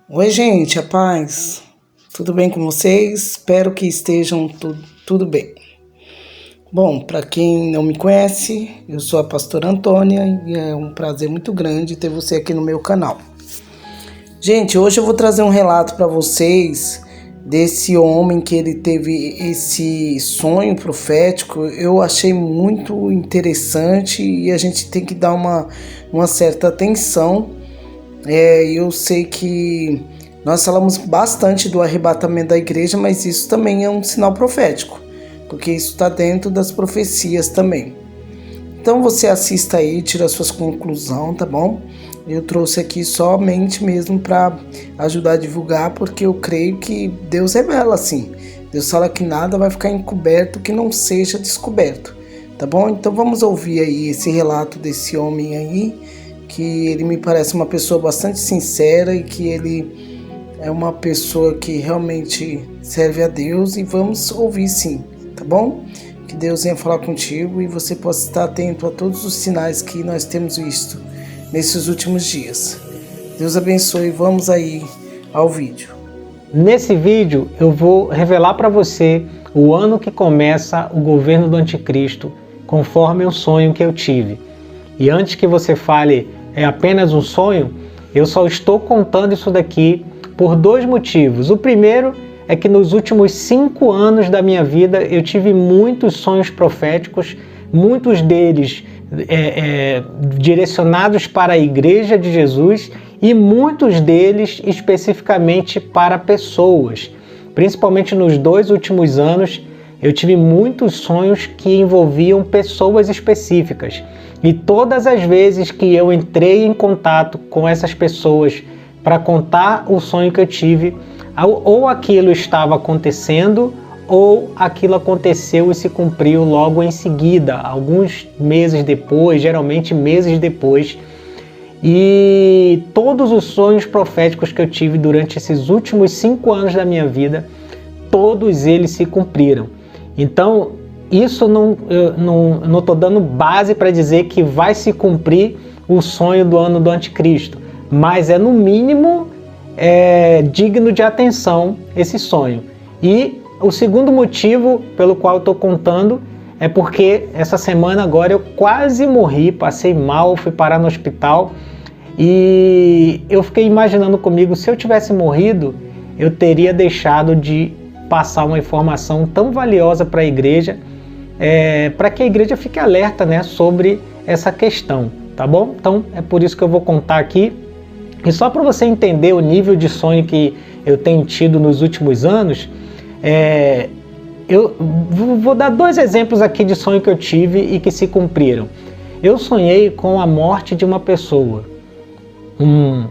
Oi, gente, a paz. Tudo bem com vocês? Espero que estejam tudo bem. Bom, para quem não me conhece, eu sou a pastora Antônia e é um prazer muito grande ter você aqui no meu canal. Gente, hoje eu vou trazer um relato para vocês desse homem que ele teve esse sonho profético. Eu achei muito interessante e a gente tem que dar uma certa atenção. Eu sei que nós falamos bastante do arrebatamento da igreja, mas isso também é um sinal profético, porque isso está dentro das profecias também. Então você assista aí, tira suas conclusões, tá bom? Eu trouxe aqui somente mesmo para ajudar a divulgar, porque eu creio que Deus revela assim. Deus fala que nada vai ficar encoberto que não seja descoberto, tá bom? Então vamos ouvir aí esse relato desse homem aí, que ele me parece uma pessoa bastante sincera e que ele é uma pessoa que realmente serve a Deus, e vamos ouvir sim, tá bom? Que Deus venha falar contigo e você possa estar atento a todos os sinais que nós temos visto nesses últimos dias. Deus abençoe, vamos aí ao vídeo. Nesse vídeo eu vou revelar para você o ano que começa o governo do anticristo, conforme o sonho que eu tive. E antes que você fale, é apenas um sonho, eu só estou contando isso daqui por dois motivos. O primeiro é que nos últimos 5 anos da minha vida eu tive muitos sonhos proféticos, muitos deles direcionados para a Igreja de Jesus e muitos deles especificamente para pessoas. Principalmente nos 2 últimos anos eu tive muitos sonhos que envolviam pessoas específicas. E todas as vezes que eu entrei em contato com essas pessoas para contar o sonho que eu tive, ou aquilo estava acontecendo, ou aquilo aconteceu e se cumpriu logo em seguida, alguns meses depois, geralmente meses depois. E todos os sonhos proféticos que eu tive durante esses últimos 5 anos da minha vida, todos eles se cumpriram. Então, isso não estou dando base para dizer que vai se cumprir o sonho do ano do anticristo, mas é no mínimo digno de atenção esse sonho. E o segundo motivo pelo qual eu estou contando é porque essa semana agora eu quase morri, passei mal, fui parar no hospital e eu fiquei imaginando comigo, se eu tivesse morrido, eu teria deixado de passar uma informação tão valiosa para a igreja, para que a igreja fique alerta, né, sobre essa questão, tá bom? Então é por isso que eu vou contar aqui. E só para você entender o nível de sonho que eu tenho tido nos últimos anos, eu vou dar 2 exemplos aqui de sonho que eu tive e que se cumpriram. Eu sonhei com a morte de uma pessoa, um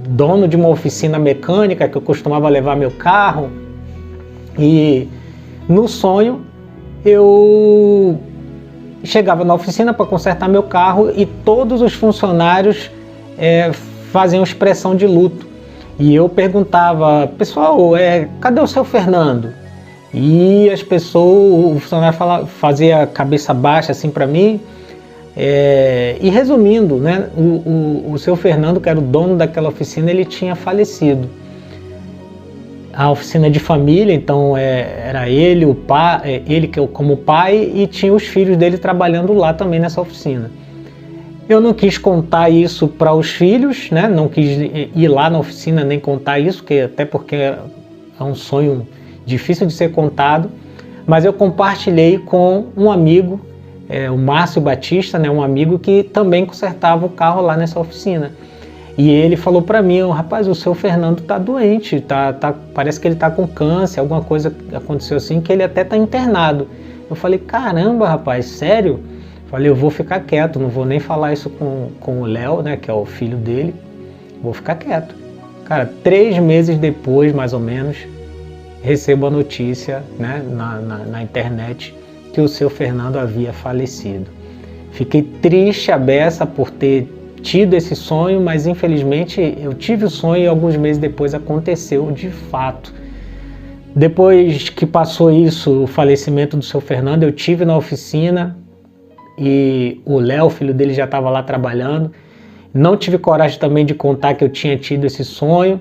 dono de uma oficina mecânica que eu costumava levar meu carro, e no sonho eu chegava na oficina para consertar meu carro e todos os funcionários faziam expressão de luto. E eu perguntava, pessoal, cadê o seu Fernando? E as pessoas, o funcionário fazia a cabeça baixa assim para mim. E resumindo, né, o seu Fernando, que era o dono daquela oficina, ele tinha falecido. A oficina de família, então era ele, o pai, ele como pai, e tinha os filhos dele trabalhando lá também nessa oficina. Eu não quis contar isso para os filhos, né? Não quis ir lá na oficina nem contar isso, até porque é um sonho difícil de ser contado, mas eu compartilhei com um amigo, o Márcio Batista, né? Um amigo que também consertava o carro lá nessa oficina. E ele falou para mim, rapaz, o seu Fernando tá doente, parece que ele tá com câncer, alguma coisa aconteceu assim, que ele até tá internado. Eu falei, caramba, rapaz, sério? Falei, eu vou ficar quieto, não vou nem falar isso com o Léo, né, que é o filho dele, vou ficar quieto. Cara, 3 meses depois, mais ou menos, recebo a notícia, né, na internet que o seu Fernando havia falecido. Fiquei triste a beça por ter tido esse sonho, mas infelizmente eu tive o sonho e alguns meses depois aconteceu de fato. Depois que passou isso, o falecimento do seu Fernando, eu tive na oficina e o Léo, filho dele, já estava lá trabalhando, Não tive coragem também de contar que eu tinha tido esse sonho,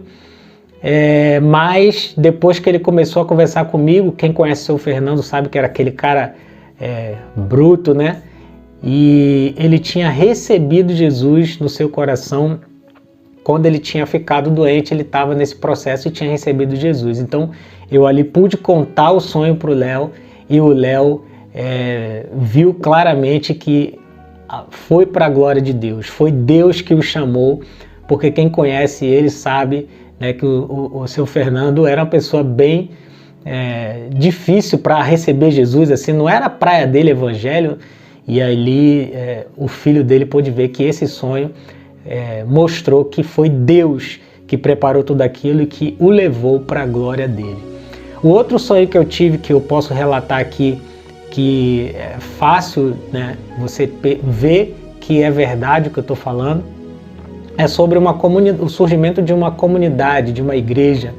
mas depois que ele começou a conversar comigo, quem conhece o seu Fernando sabe que era aquele cara bruto, né? E ele tinha recebido Jesus no seu coração. Quando ele tinha ficado doente, ele estava nesse processo e tinha recebido Jesus. Então eu ali pude contar o sonho para o Léo, e o Léo viu claramente que foi para a glória de Deus, foi Deus que o chamou, porque quem conhece ele sabe, né, que o seu Fernando era uma pessoa bem difícil para receber Jesus, assim, não era a praia dele evangelho, e ali o filho dele pôde ver que esse sonho mostrou que foi Deus que preparou tudo aquilo e que o levou para a glória dele. O outro sonho que eu tive, que eu posso relatar aqui, que é fácil, né, você ver que é verdade o que eu estou falando, é sobre o surgimento de uma comunidade, de uma igreja.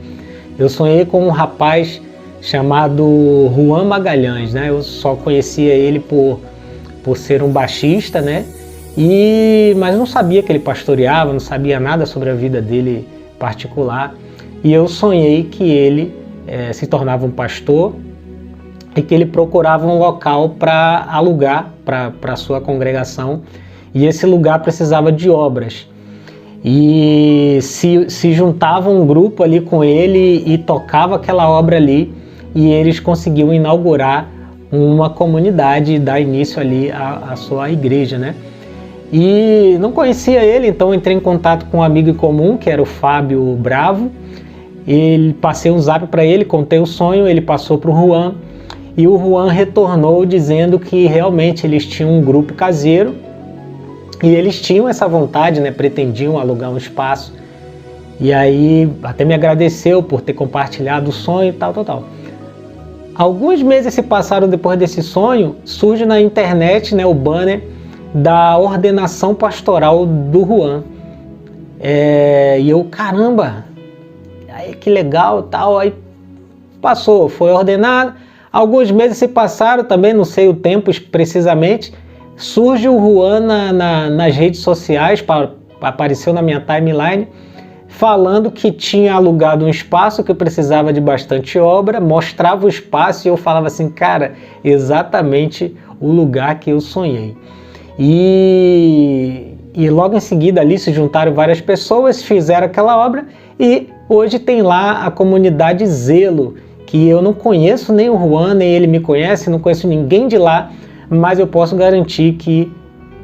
Eu sonhei com um rapaz chamado Juan Magalhães, né? Eu só conhecia ele por ser um baixista, né? Mas não sabia que ele pastoreava, não sabia nada sobre a vida dele particular. E eu sonhei que ele se tornava um pastor e que ele procurava um local para alugar para a sua congregação, e esse lugar precisava de obras. E se juntava um grupo ali com ele e tocava aquela obra ali, e eles conseguiam inaugurar uma comunidade e dar início ali à sua igreja, né? E não conhecia ele, então entrei em contato com um amigo em comum, que era o Fábio Bravo. Passei um zap para ele, contei o sonho, ele passou para o Juan, e o Juan retornou dizendo que realmente eles tinham um grupo caseiro e eles tinham essa vontade, né, pretendiam alugar um espaço. E aí até me agradeceu por ter compartilhado o sonho e tal. Alguns meses se passaram depois desse sonho, surge na internet, né, o banner da ordenação pastoral do Juan. E eu, caramba, aí que legal, tal. Aí passou, foi ordenado. Alguns meses se passaram, também não sei o tempo precisamente, surge o Juan nas redes sociais, apareceu na minha timeline, falando que tinha alugado um espaço, que precisava de bastante obra, mostrava o espaço e eu falava assim, cara, exatamente o lugar que eu sonhei. E logo em seguida ali se juntaram várias pessoas, fizeram aquela obra, e hoje tem lá a comunidade Zelo, que eu não conheço nem o Juan, nem ele me conhece, não conheço ninguém de lá, mas eu posso garantir que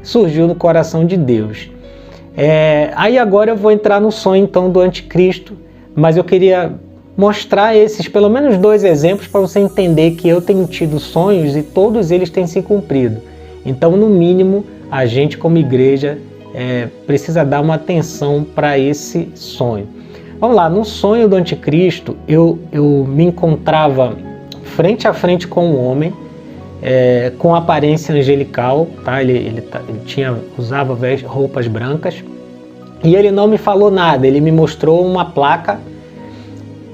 surgiu no coração de Deus. Aí agora eu vou entrar no sonho então do anticristo, mas eu queria mostrar esses, pelo menos 2 exemplos, para você entender que eu tenho tido sonhos e todos eles têm se cumprido. Então, no mínimo, a gente como igreja precisa dar uma atenção para esse sonho. Vamos lá, no sonho do anticristo, eu me encontrava frente a frente com um homem, com aparência angelical, tá? Ele usava roupas brancas, e ele não me falou nada, ele me mostrou uma placa,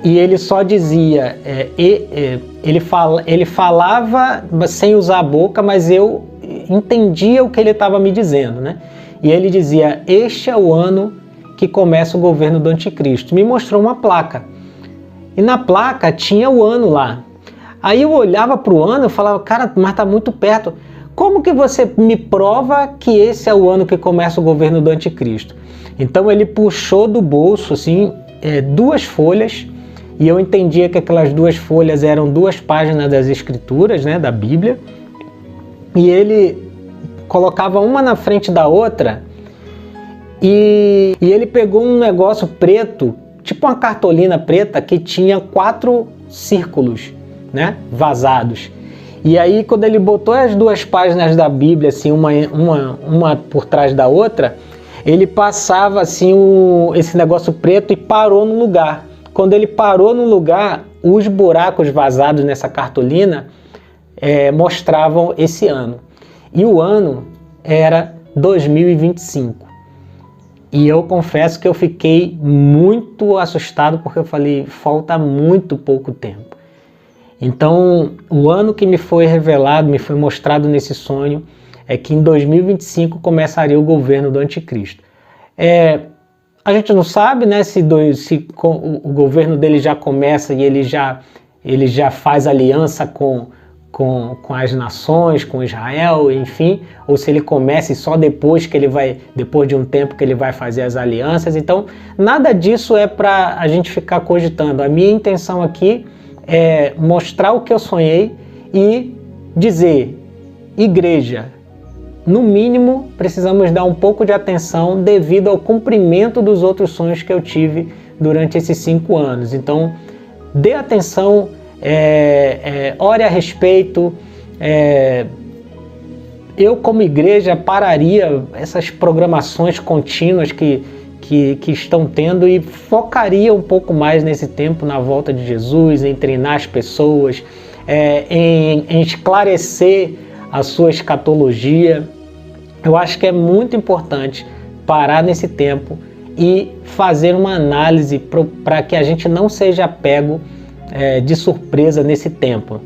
e ele só dizia, ele falava sem usar a boca, mas eu entendia o que ele estava me dizendo, né? E ele dizia, este é o ano que começa o governo do anticristo. Me mostrou uma placa, e na placa tinha o ano lá. Aí eu olhava para o ano e falava, cara, mas está muito perto. Como que você me prova que esse é o ano que começa o governo do anticristo? Então ele puxou do bolso assim, 2 folhas, e eu entendia que aquelas 2 folhas eram 2 páginas das escrituras, né, da Bíblia, e ele colocava uma na frente da outra, e ele pegou um negócio preto, tipo uma cartolina preta, que tinha 4 círculos, né, vazados. E aí quando ele botou as 2 páginas da Bíblia, assim, uma por trás da outra, ele passava assim esse negócio preto e parou no lugar. Quando ele parou no lugar, os buracos vazados nessa cartolina mostravam esse ano. E o ano era 2025. E eu confesso que eu fiquei muito assustado, porque eu falei, falta muito pouco tempo. Então, o ano que me foi revelado, me foi mostrado nesse sonho, é que em 2025 começaria o governo do anticristo. A gente não sabe, né, se o governo dele já começa e ele já faz aliança com as nações, com Israel, enfim, ou se ele começa e só depois de um tempo que ele vai fazer as alianças. Então, nada disso é para a gente ficar cogitando. A minha intenção aqui é mostrar o que eu sonhei e dizer, igreja, no mínimo, precisamos dar um pouco de atenção devido ao cumprimento dos outros sonhos que eu tive durante esses 5 anos. Então, dê atenção, ore a respeito. Eu, como igreja, pararia essas programações contínuas que estão tendo e focaria um pouco mais nesse tempo na volta de Jesus, em treinar as pessoas, em esclarecer a sua escatologia. Eu acho que é muito importante parar nesse tempo e fazer uma análise para que a gente não seja pego de surpresa nesse tempo.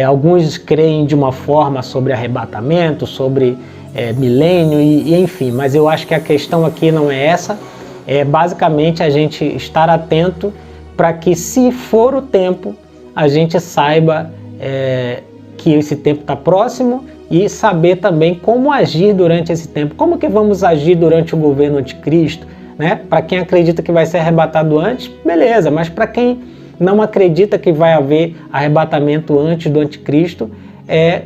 Alguns creem de uma forma sobre arrebatamento, sobre milênio e enfim, mas eu acho que a questão aqui não é essa, é basicamente a gente estar atento para que, se for o tempo, a gente saiba que esse tempo está próximo e saber também como agir durante esse tempo. Como que vamos agir durante o governo anticristo, né? Para quem acredita que vai ser arrebatado antes, beleza, mas para quem não acredita que vai haver arrebatamento antes do anticristo, é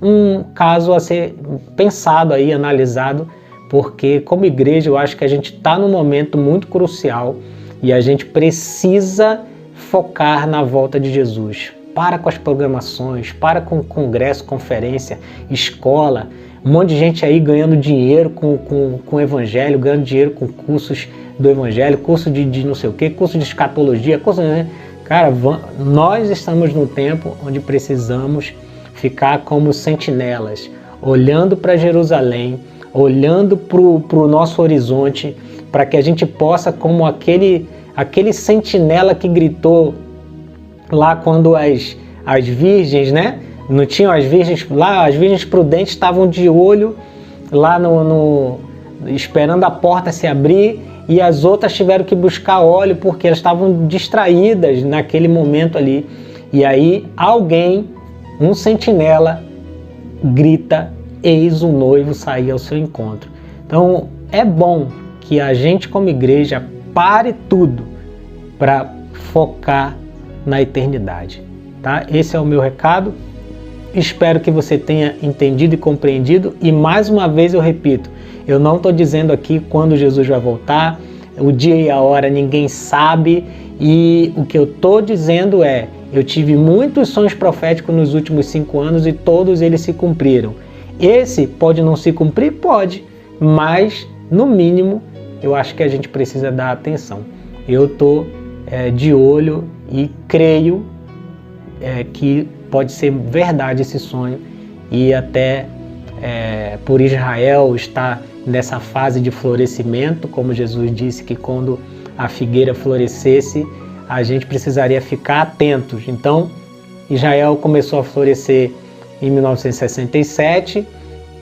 um caso a ser pensado aí, analisado, porque como igreja eu acho que a gente está num momento muito crucial e a gente precisa focar na volta de Jesus. Para com as programações, para com congresso, conferência, escola, um monte de gente aí ganhando dinheiro com o evangelho, ganhando dinheiro com cursos do evangelho, curso de não sei o que, curso de escatologia, curso, né? Cara, nós estamos num tempo onde precisamos ficar como sentinelas, olhando para Jerusalém, olhando para o nosso horizonte, para que a gente possa, como aquele sentinela que gritou lá quando as virgens, né? Não tinham as virgens lá, as virgens prudentes estavam de olho lá esperando a porta se abrir, e as outras tiveram que buscar óleo porque elas estavam distraídas naquele momento ali. E aí alguém, um sentinela, grita: eis o noivo sair ao seu encontro. Então é bom que a gente como igreja pare tudo para focar na eternidade, tá? Esse é o meu recado. Espero que você tenha entendido e compreendido, e mais uma vez eu repito, eu não estou dizendo aqui quando Jesus vai voltar, o dia e a hora ninguém sabe, e o que eu estou dizendo é, eu tive muitos sonhos proféticos nos últimos 5 anos e todos eles se cumpriram. Esse pode não se cumprir? Pode, mas no mínimo eu acho que a gente precisa dar atenção. Eu estou de olho e creio que pode ser verdade esse sonho, e até por Israel está nessa fase de florescimento, como Jesus disse que quando a figueira florescesse, a gente precisaria ficar atentos. Então, Israel começou a florescer em 1967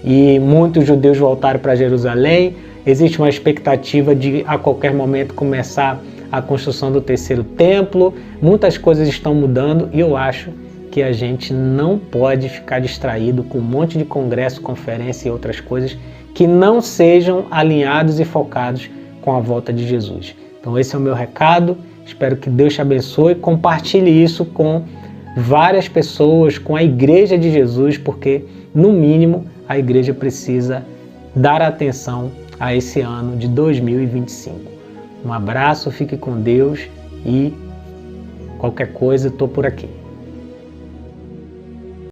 e muitos judeus voltaram para Jerusalém. Existe uma expectativa de a qualquer momento começar a construção do 3º templo. Muitas coisas estão mudando e eu acho que a gente não pode ficar distraído com um monte de congresso, conferência e outras coisas que não sejam alinhados e focados com a volta de Jesus. Então esse é o meu recado, espero que Deus te abençoe, compartilhe isso com várias pessoas, com a Igreja de Jesus, porque no mínimo a igreja precisa dar atenção a esse ano de 2025. Um abraço, fique com Deus e qualquer coisa, estou por aqui.